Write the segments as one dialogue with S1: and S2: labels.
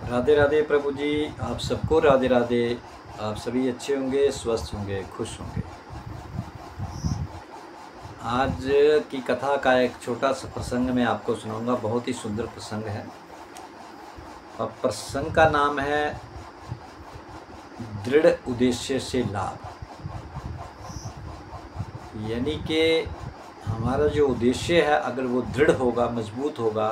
S1: राधे राधे प्रभु जी, आप सबको राधे राधे। आप सभी अच्छे होंगे, स्वस्थ होंगे, खुश होंगे। आज की कथा का एक छोटा सा प्रसंग मैं आपको सुनाऊंगा। बहुत ही सुंदर प्रसंग है और प्रसंग का नाम है दृढ़ उद्देश्य से लाभ। यानी कि हमारा जो उद्देश्य है अगर वो दृढ़ होगा, मजबूत होगा,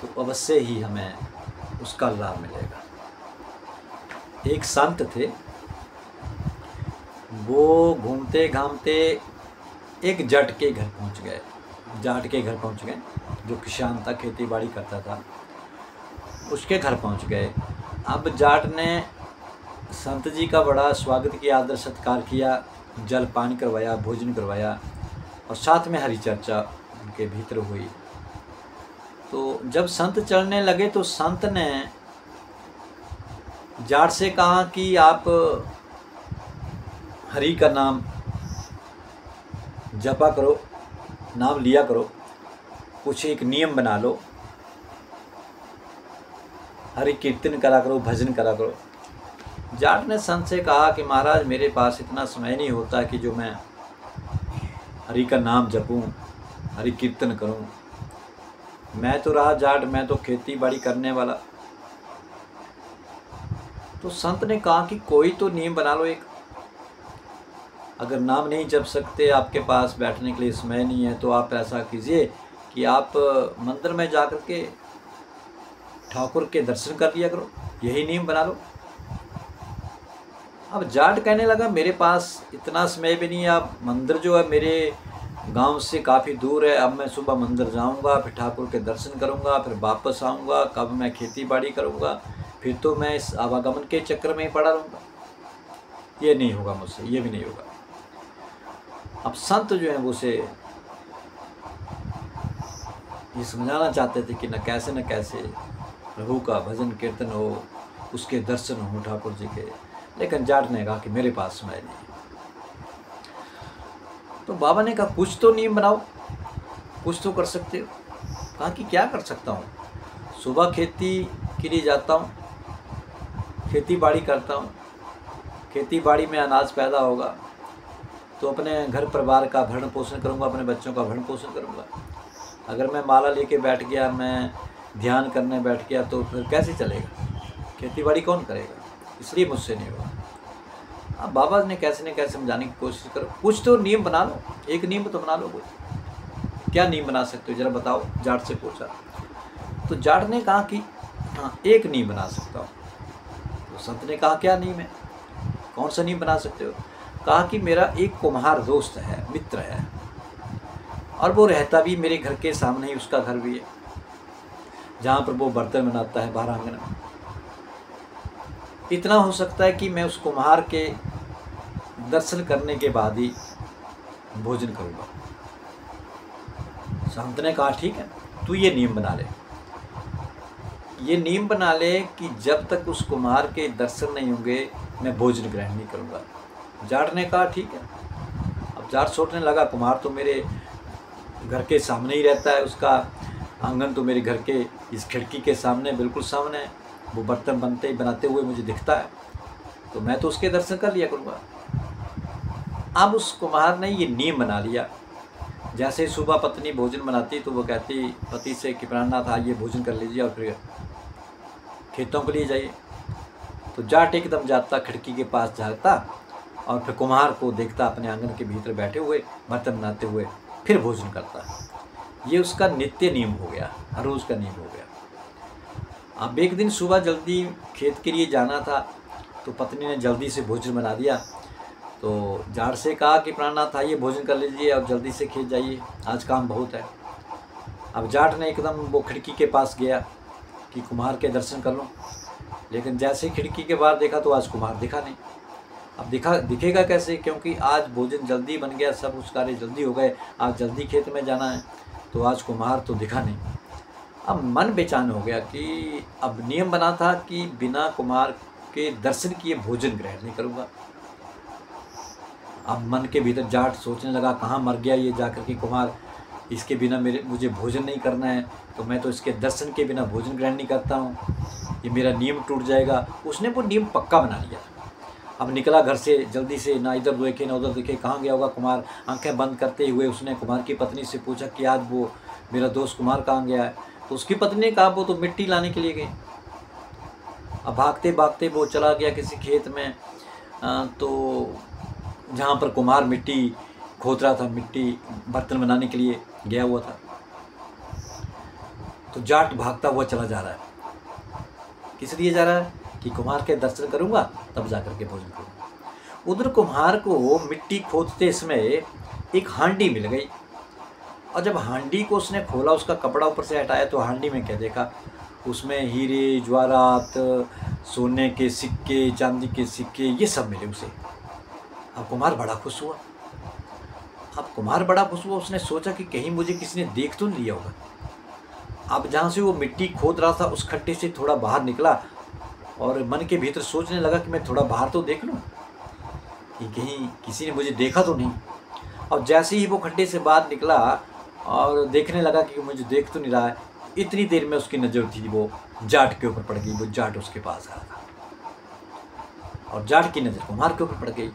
S1: तो अवश्य ही हमें उसका लाभ मिलेगा। एक संत थे, वो घूमते घामते एक जाट के घर पहुंच गए। जो किसान था, खेती बाड़ी करता था, उसके घर पहुंच गए। अब जाट ने संत जी का बड़ा स्वागत किया, आदर सत्कार किया, जल पानी करवाया, भोजन करवाया और साथ में हरी चर्चा उनके भीतर हुई। तो जब संत चलने लगे तो संत ने जाट से कहा कि आप हरि का नाम जपा करो, नाम लिया करो, कुछ एक नियम बना लो, हरि कीर्तन करा करो, भजन करा करो। जाट ने संत से कहा कि महाराज, मेरे पास इतना समय नहीं होता कि जो मैं हरि का नाम जपूं, हरि कीर्तन करूं। मैं तो रहा जाट, मैं तो खेती बाड़ी करने वाला। तो संत ने कहा कि कोई तो नियम बना लो एक। अगर नाम नहीं जप सकते, आपके पास बैठने के लिए समय नहीं है, तो आप ऐसा कीजिए कि आप मंदिर में जाकर के ठाकुर के दर्शन कर लिया करो, यही नियम बना लो। अब जाट कहने लगा, मेरे पास इतना समय भी नहीं है। आप मंदिर जो है मेरे गांव से काफ़ी दूर है। अब मैं सुबह मंदिर जाऊंगा, फिर ठाकुर के दर्शन करूंगा, फिर वापस आऊंगा, कब मैं खेती बाड़ी करूंगा, फिर तो मैं इस आवागमन के चक्कर में ही पड़ा रहूँगा। ये नहीं होगा मुझसे, ये भी नहीं होगा। अब संत जो है वो उसे ये समझाना चाहते थे कि न कैसे प्रभु का भजन कीर्तन हो, उसके दर्शन हो ठाकुर जी के। लेकिन जाट ने कहा कि मेरे पास समय नहीं। तो बाबा ने कहा, कुछ तो नियम बनाओ, कुछ तो कर सकते हो। कहा कि क्या कर सकता हूँ? सुबह खेती के लिए जाता हूँ, खेती बाड़ी करता हूँ, खेती बाड़ी में अनाज पैदा होगा तो अपने घर परिवार का भरण पोषण करूँगा, अपने बच्चों का भरण पोषण करूँगा। अगर मैं माला लेके बैठ गया, मैं ध्यान करने बैठ गया, तो फिर कैसे चलेगा? खेती बाड़ी कौन करेगा? इसलिए मुझसे नहीं होगा। अब बाबा ने कैसे न कैसे समझाने की कोशिश करो, कुछ तो नियम बना लो, एक नियम तो बना लो। कोई क्या नियम बना सकते हो, जरा बताओ, जाट से पूछा। तो जाट ने कहा कि हाँ, एक नियम बना सकता हूँ। तो संत ने कहा, क्या नियम है, कौन सा नियम बना सकते हो? कहा कि मेरा एक कुम्हार दोस्त है, मित्र है, और वो रहता भी मेरे घर के सामने ही, उसका घर भी है, जहाँ पर वो बर्तन बनाता है बाहर आंगन में। इतना हो सकता है कि मैं उस कुम्हार के दर्शन करने के बाद ही भोजन करूँगा। संत ने कहा, ठीक है, तू ये नियम बना ले, ये नियम बना ले कि जब तक उस कुम्हार के दर्शन नहीं होंगे मैं भोजन ग्रहण नहीं करूँगा। जाट ने कहा, ठीक है। अब जाट सोचने लगा, कुम्हार तो मेरे घर के सामने ही रहता है, उसका आंगन तो मेरे घर के इस खिड़की के सामने, बिल्कुल सामने है, वो बर्तन बनाते हुए मुझे दिखता है, तो मैं तो उसके दर्शन कर लिया करूँगा। अब उस कुम्हार ने ये नियम बना लिया, जैसे सुबह पत्नी भोजन बनाती तो वो कहती पति से कि प्राणनाथ आइए भोजन कर लीजिए और फिर खेतों के लिए जाइए। तो जाट एकदम जाता, खिड़की के पास जाता और फिर कुम्हार को देखता अपने आंगन के भीतर बैठे हुए बर्तन बनाते हुए, फिर भोजन करता। ये उसका नित्य नियम हो गया, हर रोज़ का नियम हो गया। अब एक दिन सुबह जल्दी खेत के लिए जाना था, तो पत्नी ने जल्दी से भोजन बना दिया। तो जाट से कहा कि प्राणनाथ आइए भोजन कर लीजिए और जल्दी से खेत जाइए, आज काम बहुत है। अब जाट ने एकदम वो खिड़की के पास गया कि कुम्हार के दर्शन कर लूँ, लेकिन जैसे ही खिड़की के बाहर देखा तो आज कुम्हार दिखा नहीं। अब दिखेगा कैसे, क्योंकि आज भोजन जल्दी बन गया, सब उस कार्य जल्दी हो गए, आज जल्दी खेत में जाना है, तो आज कुम्हार तो दिखा नहीं। अब मन बेचैन हो गया कि अब नियम बना था कि बिना कुम्हार के दर्शन किए भोजन ग्रहण नहीं करूँगा। अब मन के भीतर जाट सोचने लगा, कहाँ मर गया ये जाकर के कुम्हार, इसके बिना मुझे भोजन नहीं करना है, तो मैं तो इसके दर्शन के बिना भोजन ग्रहण नहीं करता हूँ। ये मेरा नियम टूट जाएगा। उसने वो नियम पक्का बना लिया। अब निकला घर से जल्दी से, ना इधर देखे ना उधर देखे, कहाँ गया होगा कुमार। आंखें बंद करते हुए उसने कुमार की पत्नी से पूछा कि आज वो मेरा दोस्त कुमार कहाँ गया है। तो उसकी पत्नी ने कहा वो तो मिट्टी लाने के लिए गए। अब भागते भागते वो चला गया किसी खेत में, तो जहाँ पर कुमार मिट्टी खोद रहा था, मिट्टी बर्तन बनाने के लिए गया हुआ था। तो जाट भागता हुआ चला जा रहा है। किस लिए जा रहा है कि कुम्हार के दर्शन करूंगा तब जाकर के भोजन करूंगा। उधर कुम्हार को मिट्टी खोदते समय एक हांडी मिल गई, और जब हांडी को उसने खोला, उसका कपड़ा ऊपर से हटाया, तो हांडी में क्या देखा, उसमें हीरे जवाहरात, सोने के सिक्के, चांदी के सिक्के, ये सब मिले उसे। अब कुम्हार बड़ा खुश हुआ। उसने सोचा कि कहीं मुझे किसी ने देख तो नहीं लिया होगा। अब जहाँ से वो मिट्टी खोद रहा था उस खड्डे से थोड़ा बाहर निकला और मन के भीतर सोचने लगा कि मैं थोड़ा बाहर तो देख लूँ कि कहीं किसी ने मुझे देखा तो नहीं। और जैसे ही वो खड्डे से बाहर निकला और देखने लगा कि मुझे देख तो नहीं रहा है, इतनी देर में उसकी नज़र थी वो जाट के ऊपर पड़ गई। वो जाट उसके पास आ रहा था और जाट की नज़र कुम्हार के ऊपर पड़ गई।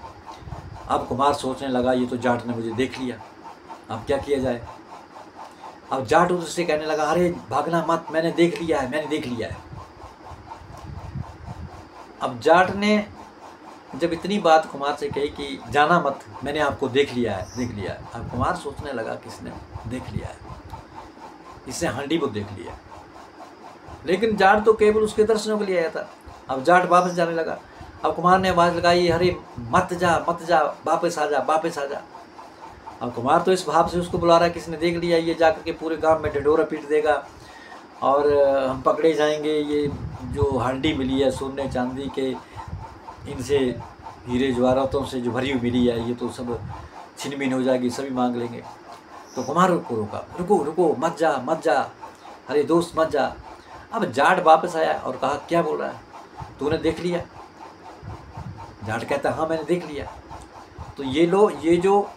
S1: अब कुम्हार सोचने लगा ये तो जाट ने मुझे देख लिया, अब क्या किया जाए। अब जाट उधर से कहने लगा, अरे भागना मत, मैंने देख लिया है। अब जाट ने जब इतनी बात कुमार से कही कि जाना मत, मैंने आपको देख लिया है। अब कुमार सोचने लगा किसने देख लिया है, इसने हांडी को देख लिया। लेकिन जाट तो केवल उसके दर्शनों के लिए आया था। अब जाट वापस जाने लगा। अब कुमार ने आवाज़ लगाई, अरे मत जा, वापस आ जा। अब कुमार तो इस भाव से उसको बुला रहा है, किसने देख लिया, ये जाकर के पूरे गांव में ढिढोरा पीट देगा और हम पकड़े जाएंगे। ये जो हांडी मिली है सोने चांदी के, इनसे हीरे जवाहरातों से जो भरी हुई मिली है, ये तो सब छिन-भिन हो जाएगी, सभी मांग लेंगे। तो कुमार को रोका, रुको, मत जा, अरे दोस्त मत जा। अब जाट वापस आया और कहा, क्या बोल रहा है, तूने देख लिया? जाट कहता, हाँ मैंने देख लिया। तो ये जो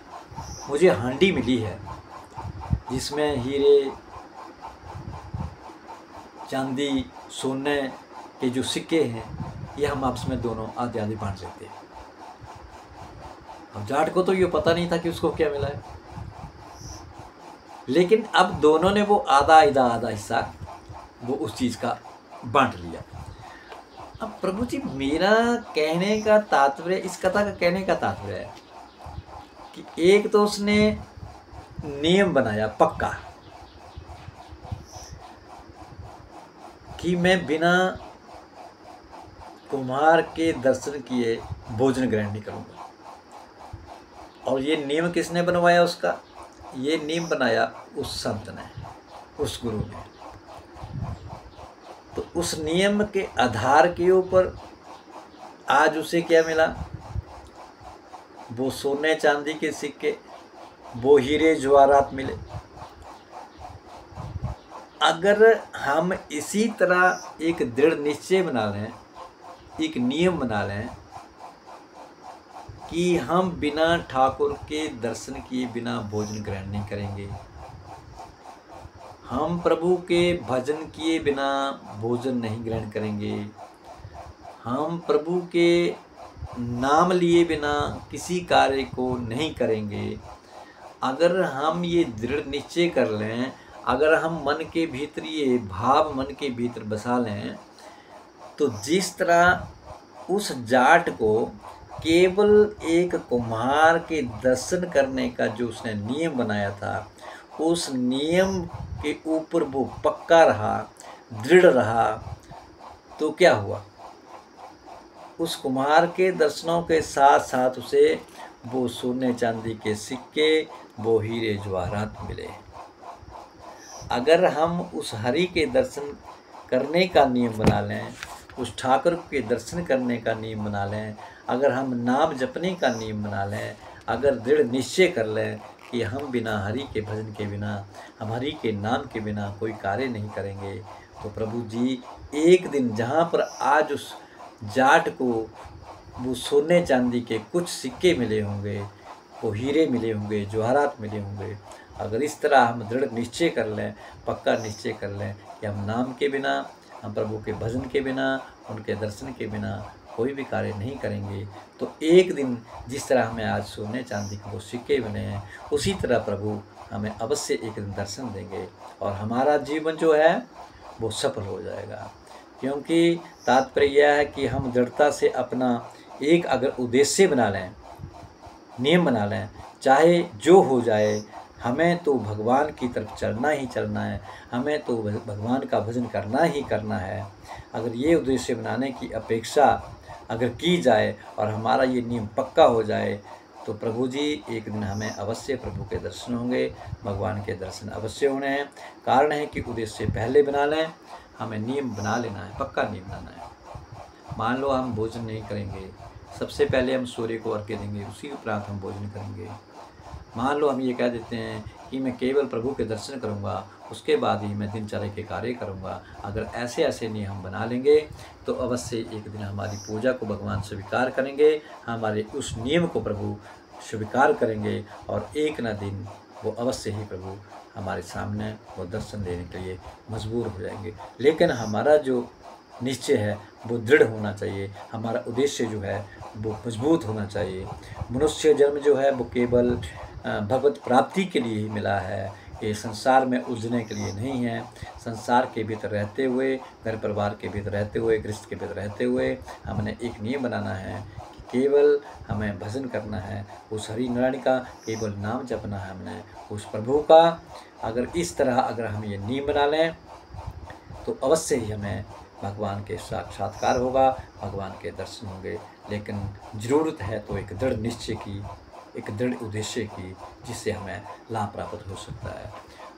S1: मुझे हांडी मिली है जिसमें हीरे चांदी सोने के जो सिक्के हैं, ये हम आपस में दोनों आधे बांट लेते हैं। अब जाट को तो ये पता नहीं था कि उसको क्या मिला है, लेकिन अब दोनों ने वो आधा हिस्सा वो उस चीज़ का बांट लिया। अब प्रभु जी, मेरा कहने का तात्पर्य, इस कथा का कहने का तात्पर्य है कि एक तो उसने नियम बनाया पक्का कि मैं बिना कुम्हार के दर्शन किए भोजन ग्रहण नहीं करूँगा। और ये नियम किसने बनवाया उसका? ये नियम बनाया उस संत ने, उस गुरु ने। तो उस नियम के आधार के ऊपर आज उसे क्या मिला? वो सोने चांदी के सिक्के, वो हीरे जवाहरात मिले। अगर हम इसी तरह एक दृढ़ निश्चय बना लें, एक नियम बना लें कि हम बिना ठाकुर के दर्शन किए बिना भोजन ग्रहण नहीं करेंगे, हम प्रभु के भजन किए बिना भोजन नहीं ग्रहण करेंगे, हम प्रभु के नाम लिए बिना किसी कार्य को नहीं करेंगे। अगर हम ये दृढ़ निश्चय कर लें, अगर हम मन के भीतर ये भाव मन के भीतर बसा लें, तो जिस तरह उस जाट को केवल एक कुम्हार के दर्शन करने का जो उसने नियम बनाया था, उस नियम के ऊपर वो पक्का रहा, दृढ़ रहा, तो क्या हुआ? उस कुम्हार के दर्शनों के साथ साथ उसे वो सोने चांदी के सिक्के, वो हीरे जवाहरात मिले। अगर हम उस हरि के दर्शन करने का नियम बना लें, उस ठाकुर के दर्शन करने का नियम बना लें, अगर हम नाम जपने का नियम बना लें, अगर दृढ़ निश्चय कर लें कि हम बिना हरि के भजन के बिना, हम हरि के नाम के बिना कोई कार्य नहीं करेंगे, तो प्रभु जी एक दिन जहाँ पर आज उस जाट को वो सोने चांदी के कुछ सिक्के मिले होंगे, वो हीरे मिले होंगे, जवाहरात मिले होंगे, अगर इस तरह हम दृढ़ निश्चय कर लें, पक्का निश्चय कर लें कि हम नाम के बिना, हम प्रभु के भजन के बिना, उनके दर्शन के बिना कोई भी कार्य नहीं करेंगे। तो एक दिन जिस तरह हमें आज सोने चांदी के वो सिक्के बने हैं, उसी तरह प्रभु हमें अवश्य एक दिन दर्शन देंगे और हमारा जीवन जो है वो सफल हो जाएगा। क्योंकि तात्पर्य यह है कि हम दृढ़ता से अपना एक अगर उद्देश्य बना लें, नियम बना लें, चाहे जो हो जाए, हमें तो भगवान की तरफ चलना ही चलना है, हमें तो भगवान का भजन करना ही करना है। अगर ये उद्देश्य बनाने की अपेक्षा अगर की जाए और हमारा ये नियम पक्का हो जाए, तो प्रभु जी एक दिन हमें अवश्य प्रभु के दर्शन होंगे, भगवान के दर्शन अवश्य होने हैं। कारण है कि उद्देश्य पहले बना लें, हमें नियम बना लेना है, पक्का नियम बनाना है। मान लो हम भोजन नहीं करेंगे, सबसे पहले हम सूर्य को अर्घ्य देंगे, उसी उपरांत हम भोजन करेंगे। मान लो हम ये कह देते हैं कि मैं केवल प्रभु के दर्शन करूंगा, उसके बाद ही मैं दिनचर्या के कार्य करूंगा। अगर ऐसे ऐसे नियम बना लेंगे तो अवश्य एक दिन हमारी पूजा को भगवान स्वीकार करेंगे, हमारे उस नियम को प्रभु स्वीकार करेंगे और एक न दिन वो अवश्य ही प्रभु हमारे सामने वो दर्शन देने के लिए मजबूर हो जाएंगे। लेकिन हमारा जो निश्चय है वो दृढ़ होना चाहिए, हमारा उद्देश्य जो है वो मजबूत होना चाहिए। मनुष्य जन्म जो है वो केवल भगवत प्राप्ति के लिए ही मिला है, ये संसार में उलझने के लिए नहीं है। संसार के भीतर रहते हुए, घर परिवार के भीतर रहते हुए, गृहस्थ के भीतर रहते हुए हमने एक नियम बनाना है कि केवल हमें भजन करना है, उस हरि नारायण का केवल नाम जपना है हमने, उस प्रभु का। अगर इस तरह अगर हम ये नियम बना लें तो अवश्य ही हमें भगवान के साक्षात्कार होगा, भगवान के दर्शन होंगे। लेकिन ज़रूरत है तो एक दृढ़ निश्चय की, एक दृढ़ उद्देश्य की, जिससे हमें लाभ प्राप्त हो सकता है।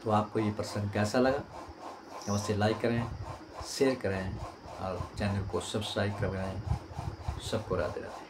S1: तो आपको ये प्रसंग कैसा लगा? अवश्य लाइक करें, शेयर करें और चैनल को सब्सक्राइब करवाएं। सबको राधे राधे।